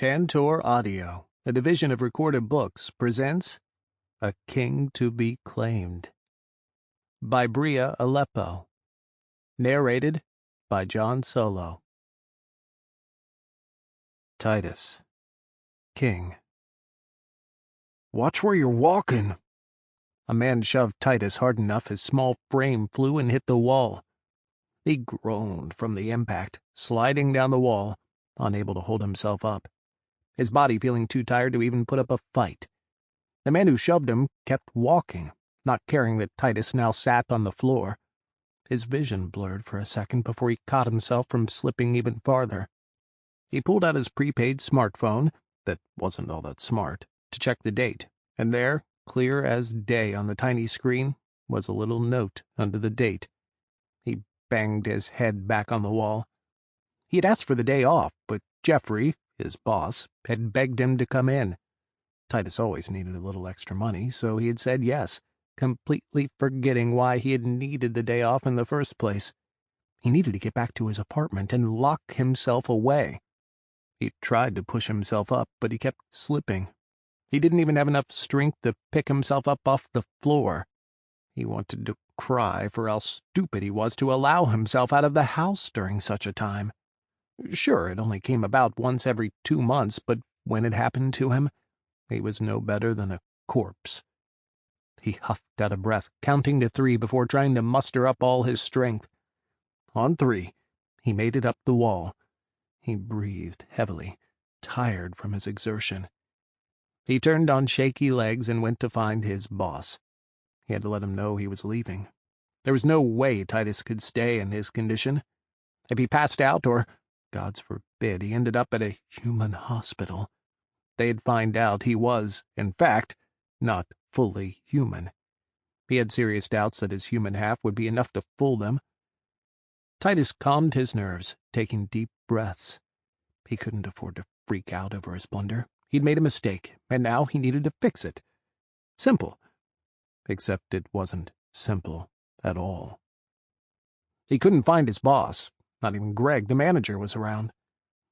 Tantor Audio, a division of Recorded Books, presents A King to Be Claimed by Brea Alepoú. Narrated by John Solo. Titus, King. "Watch where you're walking." A man shoved Titus hard enough his small frame flew and hit the wall. He groaned from the impact, sliding down the wall, unable to hold himself up, his body feeling too tired to even put up a fight. The man who shoved him kept walking, not caring that Titus now sat on the floor. His vision blurred for a second before he caught himself from slipping even farther. He pulled out his prepaid smartphone, that wasn't all that smart, to check the date, and there, clear as day on the tiny screen, was a little note under the date. He banged his head back on the wall. He had asked for the day off, but Jeffrey, his boss, had begged him to come in. Titus always needed a little extra money, so he had said yes, completely forgetting why he had needed the day off in the first place. He needed to get back to his apartment and lock himself away. He tried to push himself up, but he kept slipping. He didn't even have enough strength to pick himself up off the floor. He wanted to cry for how stupid he was to allow himself out of the house during such a time. Sure, it only came about once every 2 months, but when it happened to him, he was no better than a corpse. He huffed out of breath, counting to 3 before trying to muster up all his strength. On 3, he made it up the wall. He breathed heavily, tired from his exertion. He turned on shaky legs and went to find his boss. He had to let him know he was leaving. There was no way Titus could stay in his condition. If he passed out or, God's forbid, he ended up at a human hospital, they'd find out he was, in fact, not fully human. He had serious doubts that his human half would be enough to fool them. Titus calmed his nerves, taking deep breaths. He couldn't afford to freak out over his blunder. He'd made a mistake, and now he needed to fix it. Simple. Except it wasn't simple at all. He couldn't find his boss. Not even Greg, the manager, was around.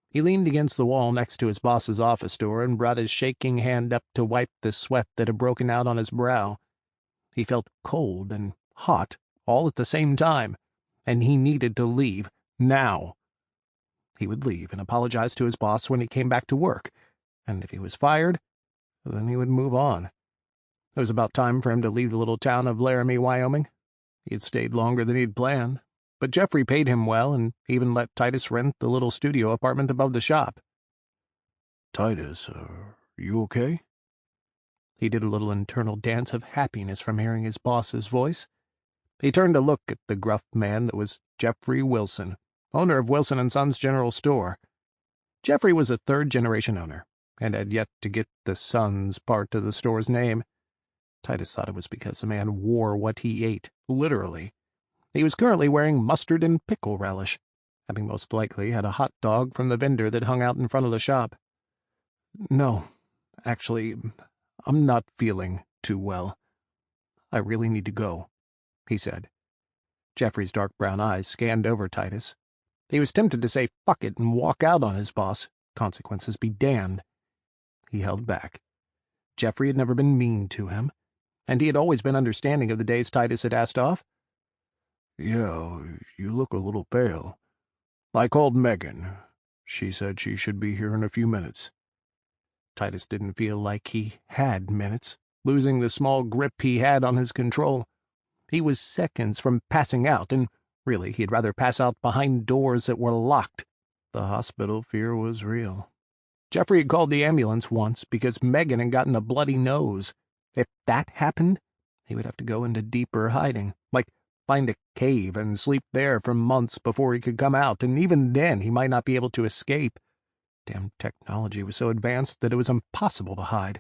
He leaned against the wall next to his boss's office door and brought his shaking hand up to wipe the sweat that had broken out on his brow. He felt cold and hot all at the same time, and he needed to leave now. He would leave and apologize to his boss when he came back to work, and if he was fired, then he would move on. It was about time for him to leave the little town of Laramie, Wyoming. He had stayed longer than he'd planned, but Jeffrey paid him well and even let Titus rent the little studio apartment above the shop. "Titus, are you okay?" He did a little internal dance of happiness from hearing his boss's voice. He turned to look at the gruff man that was Jeffrey Wilson, owner of Wilson & Sons General Store. Jeffrey was a third-generation owner, and had yet to get the Sons part of the store's name. Titus thought it was because the man wore what he ate, literally. He was currently wearing mustard and pickle relish, having most likely had a hot dog from the vendor that hung out in front of the shop. "No, actually, I'm not feeling too well. I really need to go," he said. Jeffrey's dark brown eyes scanned over Titus. He was tempted to say fuck it and walk out on his boss, consequences be damned. He held back. Jeffrey had never been mean to him, and he had always been understanding of the days Titus had asked off. "Yeah, you look a little pale. I called Megan. She said she should be here in a few minutes." Titus didn't feel like he had minutes, losing the small grip he had on his control. He was seconds from passing out, and really he'd rather pass out behind doors that were locked. The hospital fear was real. Jeffrey had called the ambulance once because Megan had gotten a bloody nose. If that happened, he would have to go into deeper hiding, like find a cave and sleep there for months before he could come out, and even then he might not be able to escape. Damn technology was so advanced that it was impossible to hide.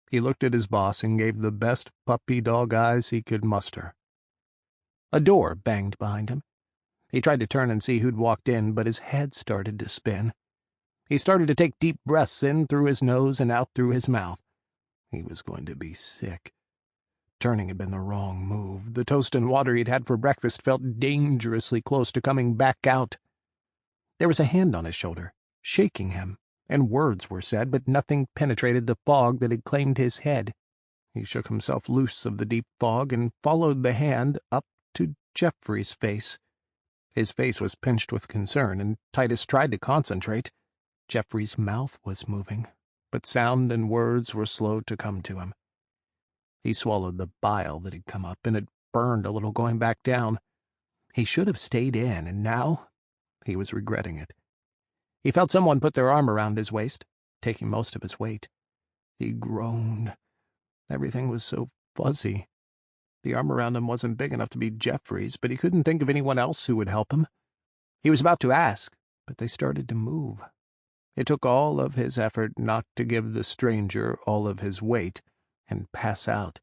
He looked at his boss and gave the best puppy dog eyes he could muster. A door banged behind him. He tried to turn and see who'd walked in, but his head started to spin. He started to take deep breaths in through his nose and out through his mouth. He was going to be sick. Turning had been the wrong move. The toast and water he'd had for breakfast felt dangerously close to coming back out. There was a hand on his shoulder, shaking him, and words were said, but nothing penetrated the fog that had claimed his head. He shook himself loose of the deep fog and followed the hand up to Jeffrey's face. His face was pinched with concern, and Titus tried to concentrate. Jeffrey's mouth was moving, but sound and words were slow to come to him. He swallowed the bile that had come up, and it burned a little going back down. He should have stayed in, and now he was regretting it. He felt someone put their arm around his waist, taking most of his weight. He groaned. Everything was so fuzzy. The arm around him wasn't big enough to be Jeffrey's, but he couldn't think of anyone else who would help him. He was about to ask, but they started to move. It took all of his effort not to give the stranger all of his weight and pass out.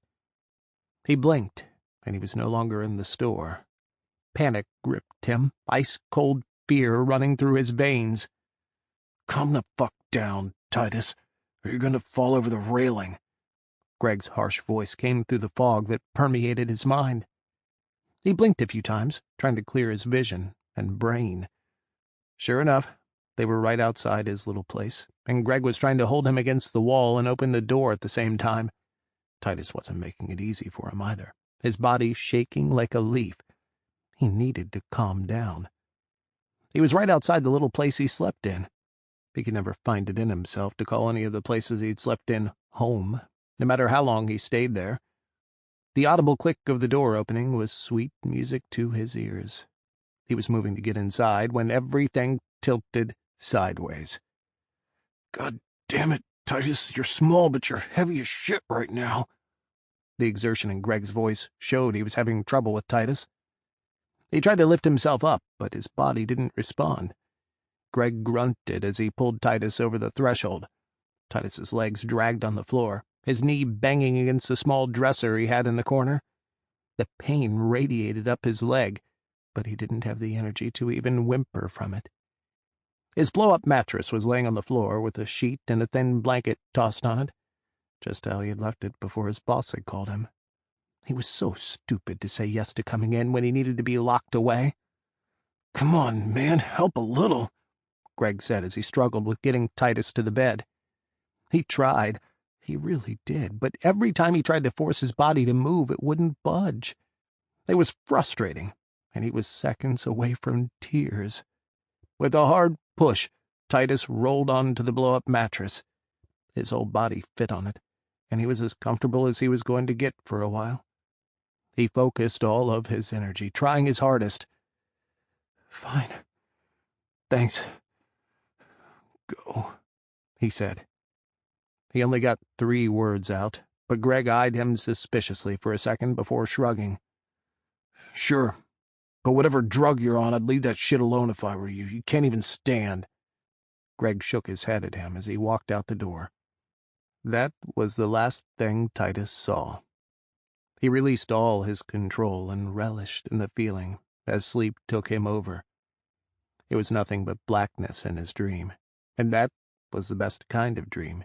He blinked, and he was no longer in the store. Panic gripped him, ice-cold fear running through his veins. "Calm the fuck down, Titus, or you're going to fall over the railing." Greg's harsh voice came through the fog that permeated his mind. He blinked a few times, trying to clear his vision and brain. Sure enough, they were right outside his little place, and Greg was trying to hold him against the wall and open the door at the same time. Titus wasn't making it easy for him either, his body shaking like a leaf. He needed to calm down. He was right outside the little place he slept in. He could never find it in himself to call any of the places he'd slept in home, no matter how long he stayed there. The audible click of the door opening was sweet music to his ears. He was moving to get inside when everything tilted sideways. "God damn it, Titus, you're small, but you're heavy as shit right now." The exertion in Greg's voice showed he was having trouble with Titus. He tried to lift himself up, but his body didn't respond. Greg grunted as he pulled Titus over the threshold. Titus's legs dragged on the floor, his knee banging against the small dresser he had in the corner. The pain radiated up his leg, but he didn't have the energy to even whimper from it. His blow-up mattress was laying on the floor with a sheet and a thin blanket tossed on it, just how he had left it before his boss had called him. He was so stupid to say yes to coming in when he needed to be locked away. "Come on, man, help a little," Greg said as he struggled with getting Titus to the bed. He tried. He really did, but every time he tried to force his body to move, it wouldn't budge. It was frustrating, and he was seconds away from tears. With a hard push, Titus rolled onto the blow-up mattress. His whole body fit on it, and he was as comfortable as he was going to get for a while. He focused all of his energy, trying his hardest. "Fine. Thanks. Go," he said. He only got 3 words out, but Greg eyed him suspiciously for a second before shrugging. "Sure, but whatever drug you're on, I'd leave that shit alone if I were you. You can't even stand." Greg shook his head at him as he walked out the door. That was the last thing Titus saw. He released all his control and relished in the feeling as sleep took him over. It was nothing but blackness in his dream, and that was the best kind of dream.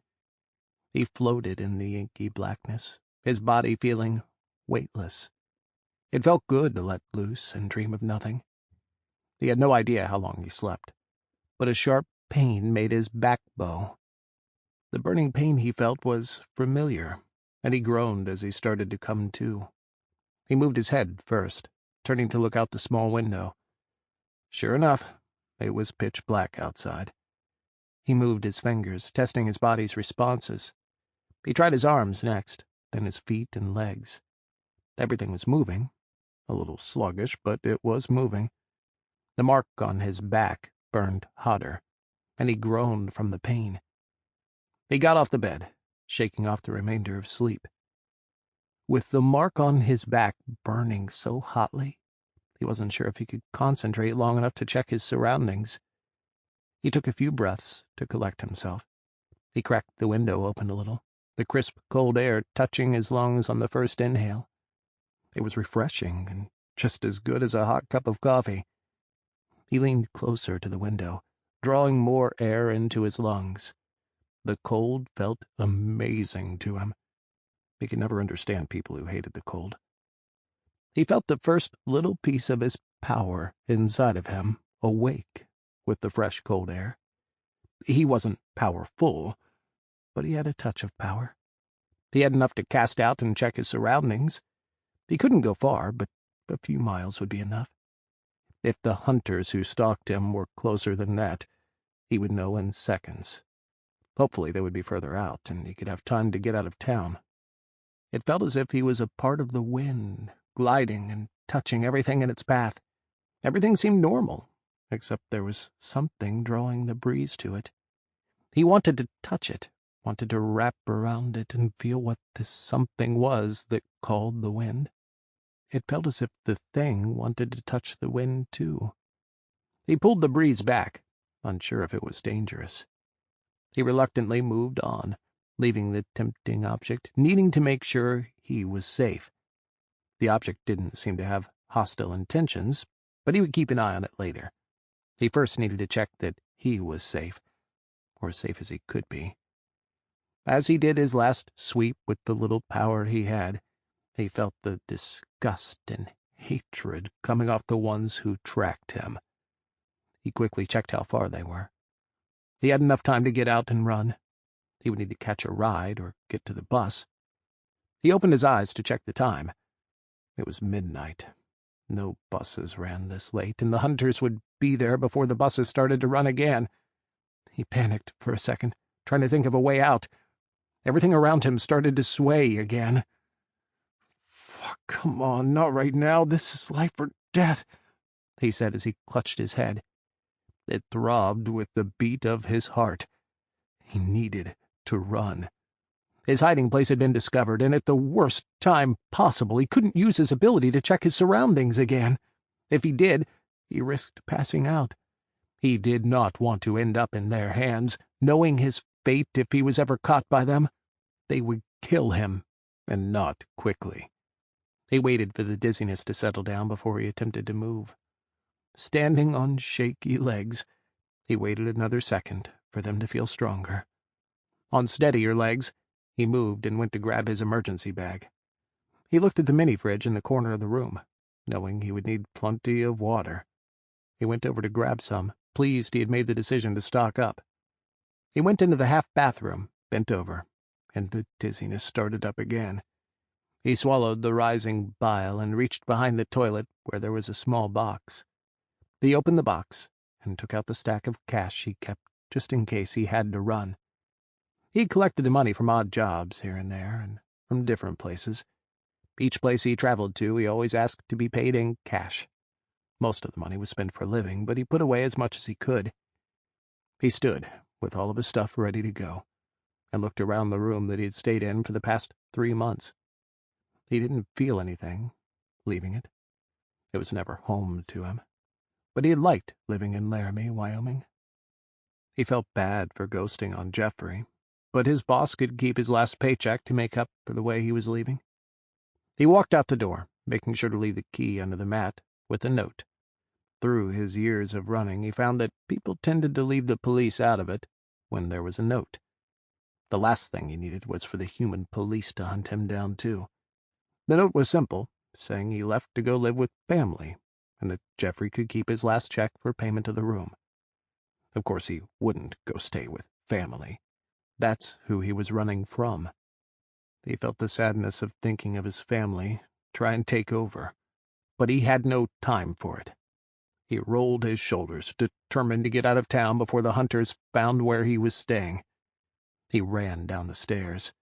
He floated in the inky blackness, his body feeling weightless. It felt good to let loose and dream of nothing. He had no idea how long he slept, but a sharp pain made his back bow. The burning pain he felt was familiar, and he groaned as he started to come to. He moved his head first, turning to look out the small window. Sure enough, it was pitch black outside. He moved his fingers, testing his body's responses. He tried his arms next, then his feet and legs. Everything was moving, a little sluggish, but it was moving. The mark on his back burned hotter, and he groaned from the pain. He got off the bed, shaking off the remainder of sleep. With the mark on his back burning so hotly, he wasn't sure if he could concentrate long enough to check his surroundings. He took a few breaths to collect himself. He cracked the window open a little, the crisp, cold air touching his lungs on the first inhale. It was refreshing and just as good as a hot cup of coffee. He leaned closer to the window, drawing more air into his lungs. The cold felt amazing to him. He could never understand people who hated the cold. He felt the first little piece of his power inside of him awake with the fresh cold air. He wasn't powerful, but he had a touch of power. He had enough to cast out and check his surroundings. He couldn't go far, but a few miles would be enough. If the hunters who stalked him were closer than that, he would know in seconds. Hopefully they would be further out, and he could have time to get out of town. It felt as if he was a part of the wind, gliding and touching everything in its path. Everything seemed normal, except there was something drawing the breeze to it. He wanted to touch it, wanted to wrap around it and feel what this something was that called the wind. It felt as if the thing wanted to touch the wind, too. He pulled the breeze back, unsure if it was dangerous. He reluctantly moved on, leaving the tempting object, needing to make sure he was safe. The object didn't seem to have hostile intentions, but he would keep an eye on it later. He first needed to check that he was safe, or as safe as he could be. As he did his last sweep with the little power he had, he felt the disgust and hatred coming off the ones who tracked him. He quickly checked how far they were. He had enough time to get out and run. He would need to catch a ride or get to the bus. He opened his eyes to check the time. It was midnight. No buses ran this late, and the hunters would be there before the buses started to run again. He panicked for a second, trying to think of a way out. Everything around him started to sway again. "Fuck, come on, not right now. This is life or death," he said as he clutched his head. It throbbed with the beat of his heart. He needed to run. His hiding place had been discovered, and at the worst time possible, he couldn't use his ability to check his surroundings again. If he did, he risked passing out. He did not want to end up in their hands, knowing his fate if he was ever caught by them. They would kill him, and not quickly. He waited for the dizziness to settle down before he attempted to move. Standing on shaky legs, he waited another second for them to feel stronger. On steadier legs, he moved and went to grab his emergency bag. He looked at the mini-fridge in the corner of the room, knowing he would need plenty of water. He went over to grab some, pleased he had made the decision to stock up. He went into the half-bathroom, bent over, and the dizziness started up again. He swallowed the rising bile and reached behind the toilet where there was a small box. He opened the box and took out the stack of cash he kept just in case he had to run. He collected the money from odd jobs here and there and from different places. Each place he traveled to, he always asked to be paid in cash. Most of the money was spent for living, but he put away as much as he could. He stood, with all of his stuff ready to go, and looked around the room that he had stayed in for the past 3 months. He didn't feel anything, leaving it. It was never home to him. But he had liked living in Laramie, Wyoming. He felt bad for ghosting on Jeffrey, but his boss could keep his last paycheck to make up for the way he was leaving. He walked out the door, making sure to leave the key under the mat, with a note. Through his years of running, he found that people tended to leave the police out of it when there was a note. The last thing he needed was for the human police to hunt him down, too. The note was simple, saying he left to go live with family, and that Jeffrey could keep his last check for payment of the room. Of course, he wouldn't go stay with family. That's who he was running from. He felt the sadness of thinking of his family try and take over, but he had no time for it. He rolled his shoulders, determined to get out of town before the hunters found where he was staying. He ran down the stairs.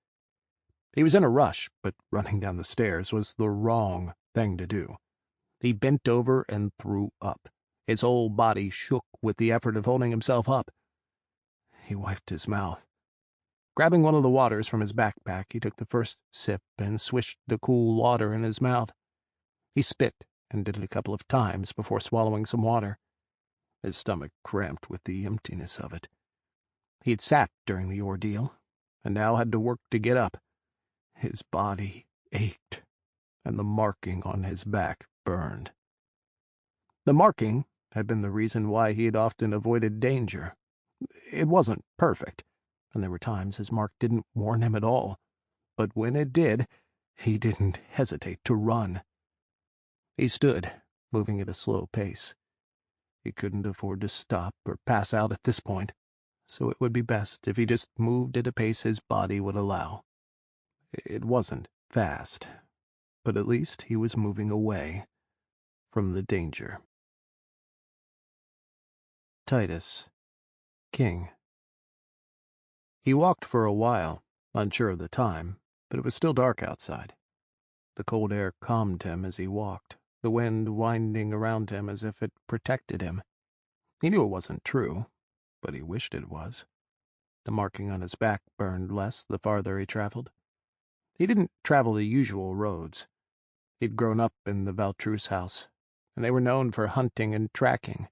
He was in a rush, but running down the stairs was the wrong thing to do. He bent over and threw up. His whole body shook with the effort of holding himself up. He wiped his mouth. Grabbing one of the waters from his backpack, he took the first sip and swished the cool water in his mouth. He spit and did it a couple of times before swallowing some water. His stomach cramped with the emptiness of it. He had sat during the ordeal, and now had to work to get up. His body ached, and the marking on his back burned. The marking had been the reason why he had often avoided danger. It wasn't perfect, and there were times his mark didn't warn him at all, but when it did, he didn't hesitate to run. He stood, moving at a slow pace. He couldn't afford to stop or pass out at this point, so it would be best if he just moved at a pace his body would allow. It wasn't fast, but at least he was moving away from the danger. Titus, King. He walked for a while, unsure of the time, but it was still dark outside. The cold air calmed him as he walked, the wind winding around him as if it protected him. He knew it wasn't true, but he wished it was. The marking on his back burned less the farther he traveled. He didn't travel the usual roads. He'd grown up in the Valtrus house, and they were known for hunting and tracking.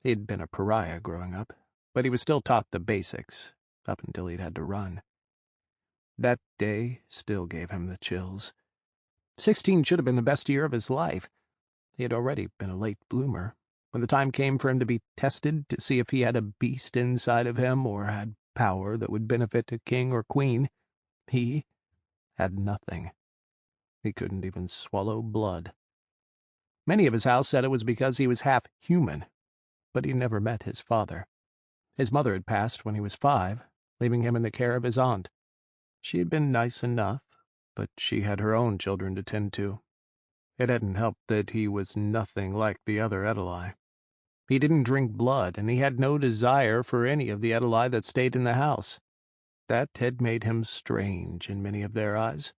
He'd been a pariah growing up, but he was still taught the basics, up until he'd had to run. That day still gave him the chills. 16 should have been the best year of his life. He had already been a late bloomer. When the time came for him to be tested to see if he had a beast inside of him or had power that would benefit a king or queen, he had nothing. He couldn't even swallow blood. Many of his house said it was because he was half human, but he never met his father. His mother had passed when he was 5, leaving him in the care of his aunt. She had been nice enough, but she had her own children to tend to. It hadn't helped that he was nothing like the other edoli. He didn't drink blood, and he had no desire for any of the edoli that stayed in the house. That had made him strange in many of their eyes.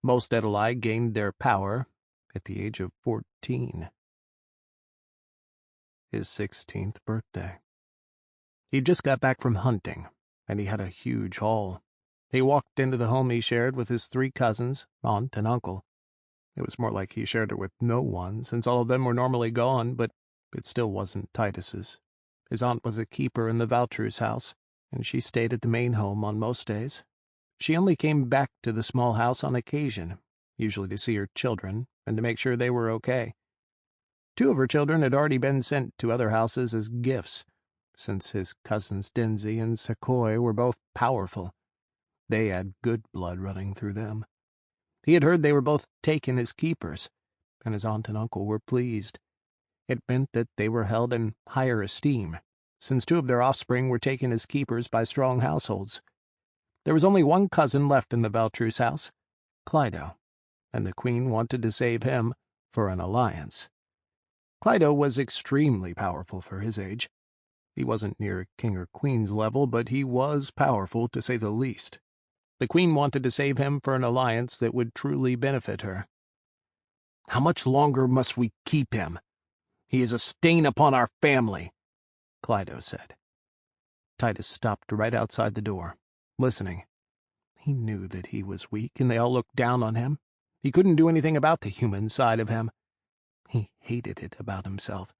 Most edoli gained their power at the age of 14. His 16th birthday. He just got back from hunting, and he had a huge haul. He walked into the home he shared with his 3 cousins, aunt and uncle. It was more like he shared it with no one, since all of them were normally gone, but it still wasn't Titus's. His aunt was a keeper in the Valtrus house, and she stayed at the main home on most days. She only came back to the small house on occasion, usually to see her children and to make sure they were okay. 2 of her children had already been sent to other houses as gifts, since his cousins Denzi and Sequoia were both powerful. They had good blood running through them. He had heard they were both taken as keepers, and his aunt and uncle were pleased. It meant that they were held in higher esteem, since 2 of their offspring were taken as keepers by strong households. There was only one cousin left in the Valtrus house, Clydo, and the queen wanted to save him for an alliance. Clydo was extremely powerful for his age. He wasn't near king or queen's level, but he was powerful, to say the least. The queen wanted to save him for an alliance that would truly benefit her. "How much longer must we keep him? He is a stain upon our family," Clydo said. Titus stopped right outside the door, listening. He knew that he was weak, and they all looked down on him. He couldn't do anything about the human side of him. He hated it about himself.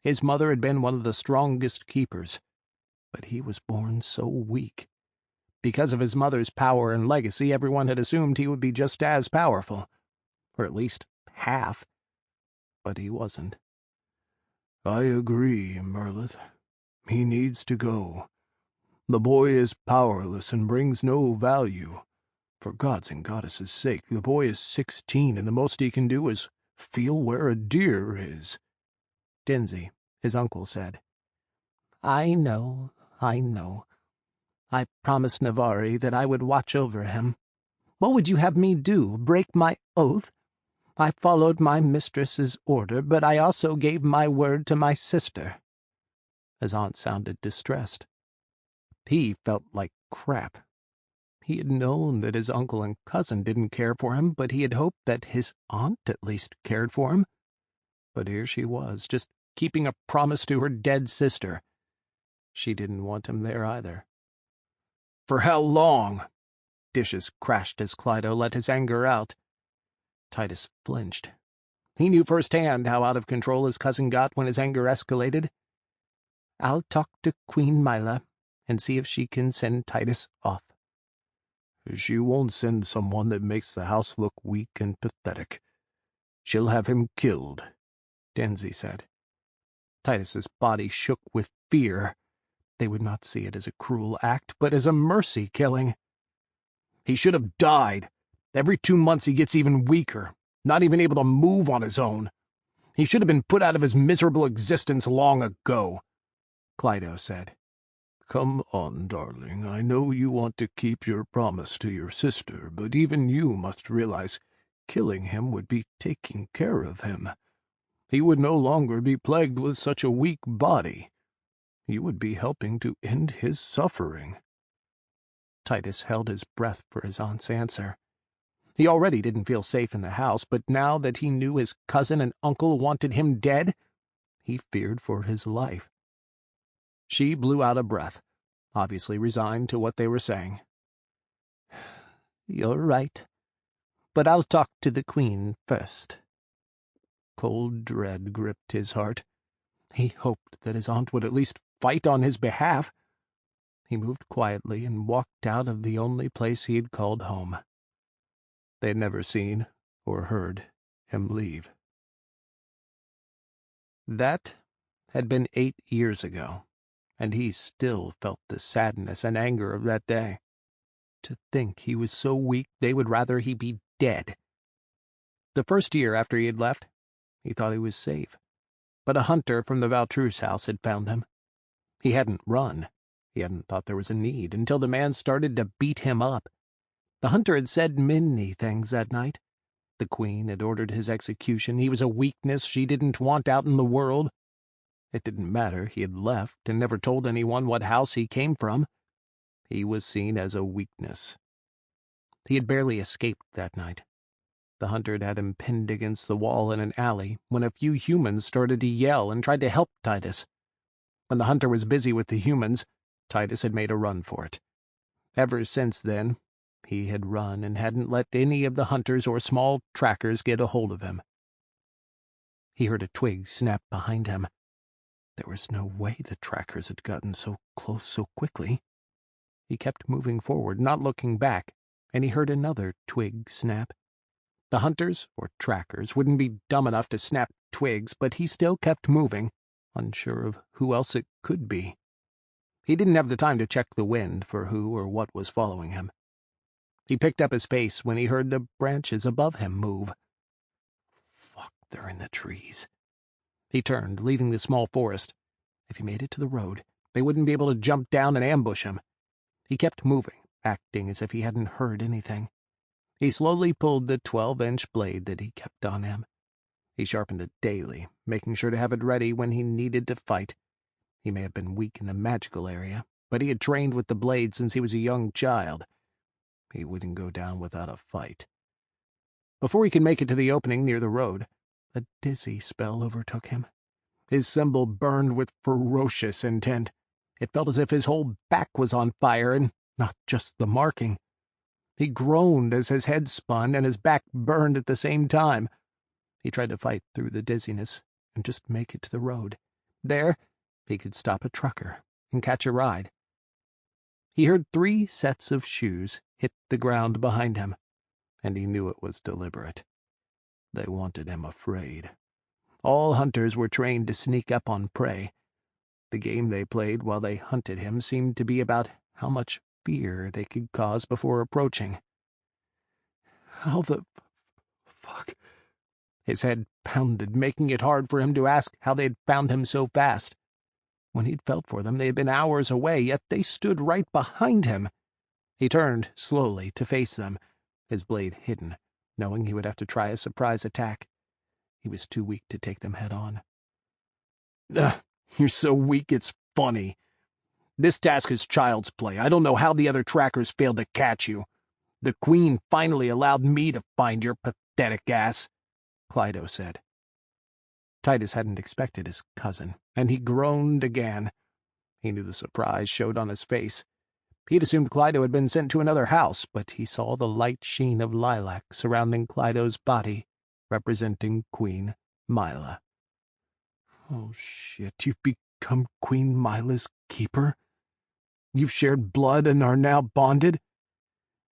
His mother had been one of the strongest keepers, but he was born so weak. Because of his mother's power and legacy, everyone had assumed he would be just as powerful, or at least half. But he wasn't. "I agree, Merlith. He needs to go. The boy is powerless and brings no value. For God's and Goddess's sake, the boy is 16, and the most he can do is feel where a deer is," Denzi, his uncle, said. I know. I promised Navari that I would watch over him. What would you have me do, break my oath? I followed my mistress's order, but I also gave my word to my sister." His aunt sounded distressed. He felt like crap. He had known that his uncle and cousin didn't care for him, but he had hoped that his aunt at least cared for him. But here she was, just keeping a promise to her dead sister. She didn't want him there either. "For how long?" Dishes crashed as Clydo let his anger out. Titus flinched. He knew firsthand how out of control his cousin got when his anger escalated. "I'll talk to Queen Mila and see if she can send Titus off." "She won't send someone that makes the house look weak and pathetic. She'll have him killed," Denzi said. Titus's body shook with fear. They would not see it as a cruel act, but as a mercy killing. "He should have died. Every 2 months he gets even weaker, not even able to move on his own. He should have been put out of his miserable existence long ago," Clydo said. Come on, darling. I know you want to keep your promise to your sister, but even you must realize killing him would be taking care of him. He would no longer be plagued with such a weak body. You would be helping to end his suffering." Titus held his breath for his aunt's answer. He already didn't feel safe in the house, but now that he knew his cousin and uncle wanted him dead, he feared for his life. She blew out a breath, obviously resigned to what they were saying. "You're right, but I'll talk to the Queen first." Cold dread gripped his heart. He hoped that his aunt would at least fight on his behalf. He moved quietly and walked out of the only place he had called home. They had never seen or heard him leave. That had been 8 years ago, and he still felt the sadness and anger of that day. To think he was so weak they would rather he be dead. The first year after he had left, he thought he was safe, but a hunter from the Valtreuse house had found him. He hadn't run. He hadn't thought there was a need until the man started to beat him up. The hunter had said many things that night. The Queen had ordered his execution. He was a weakness she didn't want out in the world. It didn't matter. He had left and never told anyone what house he came from. He was seen as a weakness. He had barely escaped that night. The hunter had had him pinned against the wall in an alley when a few humans started to yell and tried to help Titus. When the hunter was busy with the humans, Titus had made a run for it. Ever since then, he had run and hadn't let any of the hunters or small trackers get a hold of him. He heard a twig snap behind him. There was no way the trackers had gotten so close so quickly. He kept moving forward, not looking back, and he heard another twig snap. The hunters, or trackers, wouldn't be dumb enough to snap twigs, but he still kept moving, unsure of who else it could be. He didn't have the time to check the wind for who or what was following him. He picked up his pace when he heard the branches above him move. Fuck, they're in the trees. He turned, leaving the small forest. If he made it to the road, they wouldn't be able to jump down and ambush him. He kept moving, acting as if he hadn't heard anything. He slowly pulled the 12-inch blade that he kept on him. He sharpened it daily, making sure to have it ready when he needed to fight. He may have been weak in the magical area, but he had trained with the blade since he was a young child. He wouldn't go down without a fight. Before he could make it to the opening near the road, a dizzy spell overtook him. His symbol burned with ferocious intent. It felt as if his whole back was on fire, and not just the marking. He groaned as his head spun and his back burned at the same time. He tried to fight through the dizziness and just make it to the road. There, he could stop a trucker and catch a ride. He heard 3 sets of shoes hit the ground behind him, and he knew it was deliberate. They wanted him afraid. All hunters were trained to sneak up on prey. The game they played while they hunted him seemed to be about how much fear they could cause before approaching. How the fuck? His head pounded, making it hard for him to ask how they'd found him so fast. When he'd felt for them, they had been hours away, yet they stood right behind him. He turned slowly to face them, his blade hidden, knowing he would have to try a surprise attack. He was too weak to take them head-on. You're so weak it's funny. This task is child's play. I don't know how the other trackers failed to catch you. The Queen finally allowed me to find your pathetic ass, Clydo said. Titus hadn't expected his cousin, and he groaned again. He knew the surprise showed on his face. He'd assumed Clydo had been sent to another house, but he saw the light sheen of lilac surrounding Clydo's body, representing Queen Mila. Oh shit, you've become Queen Mila's keeper? You've shared blood and are now bonded?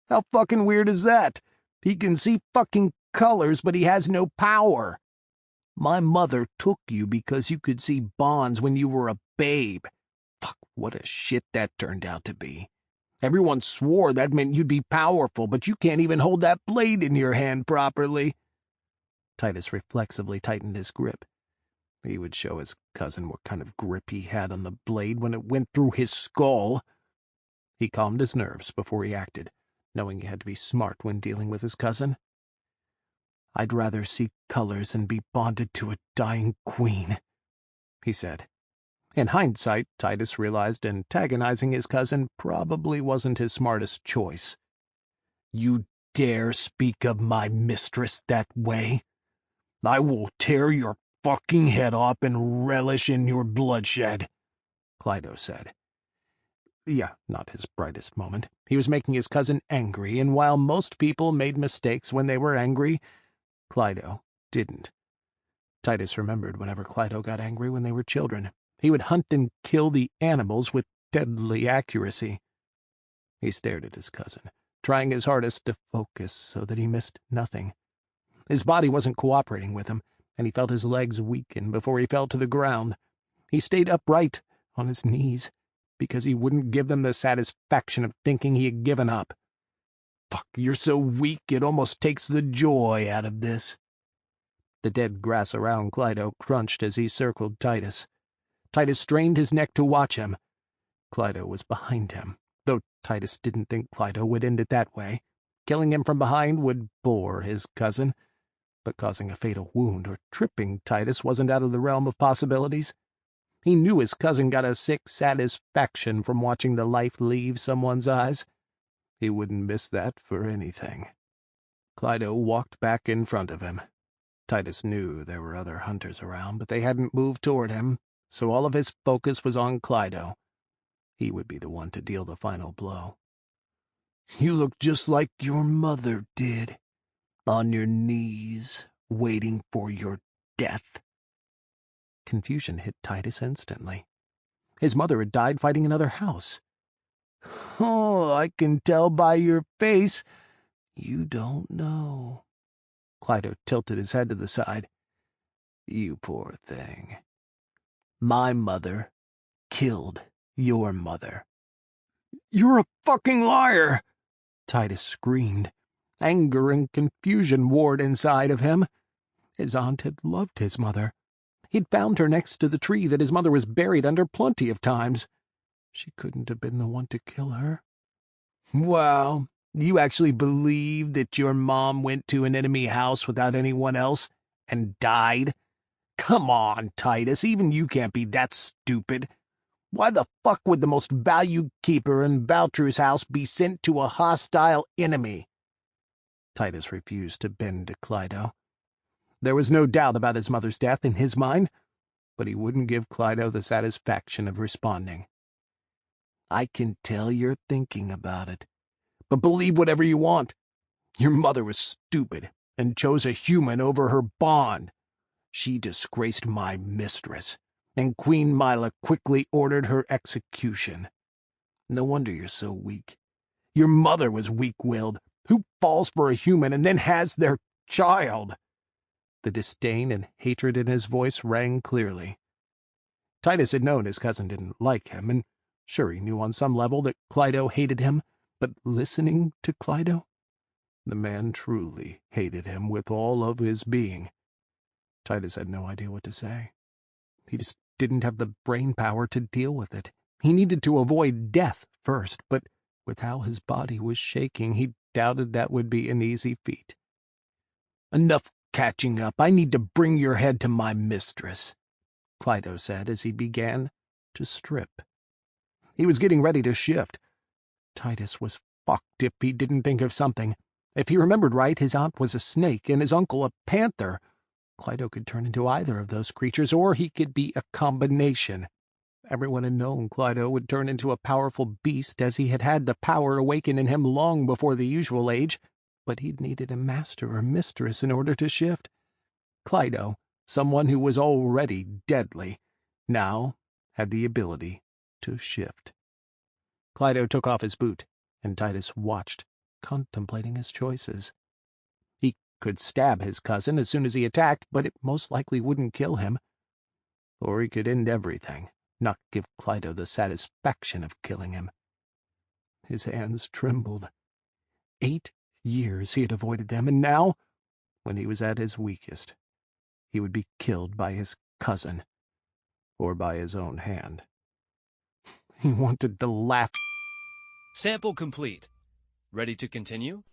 How fucking weird is that? He can see fucking colors, but he has no power. My mother took you because you could see bonds when you were a babe. Fuck, what a shit that turned out to be. Everyone swore that meant you'd be powerful, but you can't even hold that blade in your hand properly. Titus reflexively tightened his grip. He would show his cousin what kind of grip he had on the blade when it went through his skull. He calmed his nerves before he acted, knowing he had to be smart when dealing with his cousin. "I'd rather see colors and be bonded to a dying queen," he said. In hindsight, Titus realized antagonizing his cousin probably wasn't his smartest choice. "You dare speak of my mistress that way? I will tear your fucking head off and relish in your bloodshed," Clydo said. Yeah, not his brightest moment. He was making his cousin angry, and while most people made mistakes when they were angry, Clydo didn't. Titus remembered whenever Clydo got angry when they were children. He would hunt and kill the animals with deadly accuracy. He stared at his cousin, trying his hardest to focus so that he missed nothing. His body wasn't cooperating with him, and he felt his legs weaken before he fell to the ground. He stayed upright, on his knees, because he wouldn't give them the satisfaction of thinking he had given up. "Fuck, you're so weak it almost takes the joy out of this." The dead grass around Clydo crunched as he circled Titus. Titus strained his neck to watch him. Clydo was behind him, though Titus didn't think Clydo would end it that way. Killing him from behind would bore his cousin, but causing a fatal wound or tripping Titus wasn't out of the realm of possibilities. He knew his cousin got a sick satisfaction from watching the life leave someone's eyes. He wouldn't miss that for anything. Clydo walked back in front of him. Titus knew there were other hunters around, but they hadn't moved toward him, so all of his focus was on Clydo. He would be the one to deal the final blow. "You look just like your mother did, on your knees, waiting for your death." Confusion hit Titus instantly. His mother had died fighting another house. "Oh, I can tell by your face. You don't know." Clydo tilted his head to the side. "You poor thing. My mother killed your mother." "You're a fucking liar!" Titus screamed. Anger and confusion warred inside of him. His aunt had loved his mother. He'd found her next to the tree that his mother was buried under plenty of times. She couldn't have been the one to kill her. "Wow, you actually believe that your mom went to an enemy house without anyone else and died? Come on, Titus, even you can't be that stupid. Why the fuck would the most valued keeper in Valtru's house be sent to a hostile enemy?" Titus refused to bend to Clydo. There was no doubt about his mother's death in his mind, but he wouldn't give Clydo the satisfaction of responding. "I can tell you're thinking about it, but believe whatever you want. Your mother was stupid and chose a human over her bond. She disgraced my mistress, and Queen Mila quickly ordered her execution. No wonder you're so weak. Your mother was weak-willed. Who falls for a human and then has their child?" The disdain and hatred in his voice rang clearly. Titus had known his cousin didn't like him, and sure he knew on some level that Clydo hated him, but listening to Clydo? The man truly hated him with all of his being. Titus had no idea what to say. He just didn't have the brain power to deal with it. He needed to avoid death first, but with how his body was shaking, he doubted that would be an easy feat. "Enough catching up. I need to bring your head to my mistress," Clydo said as he began to strip. He was getting ready to shift. Titus was fucked if he didn't think of something. If he remembered right, his aunt was a snake and his uncle a panther. Clydo could turn into either of those creatures, or he could be a combination. Everyone had known Clydo would turn into a powerful beast, as he had had the power awaken in him long before the usual age, but he'd needed a master or mistress in order to shift. Clydo, someone who was already deadly, now had the ability to shift. Clydo took off his boot, and Titus watched, contemplating his choices. He could stab his cousin as soon as he attacked, but it most likely wouldn't kill him. Or he could end everything, not give Clydo the satisfaction of killing him. His hands trembled. 8 years he had avoided them, and now, when he was at his weakest, he would be killed by his cousin, or by his own hand. He wanted to laugh. Sample complete. Ready to continue?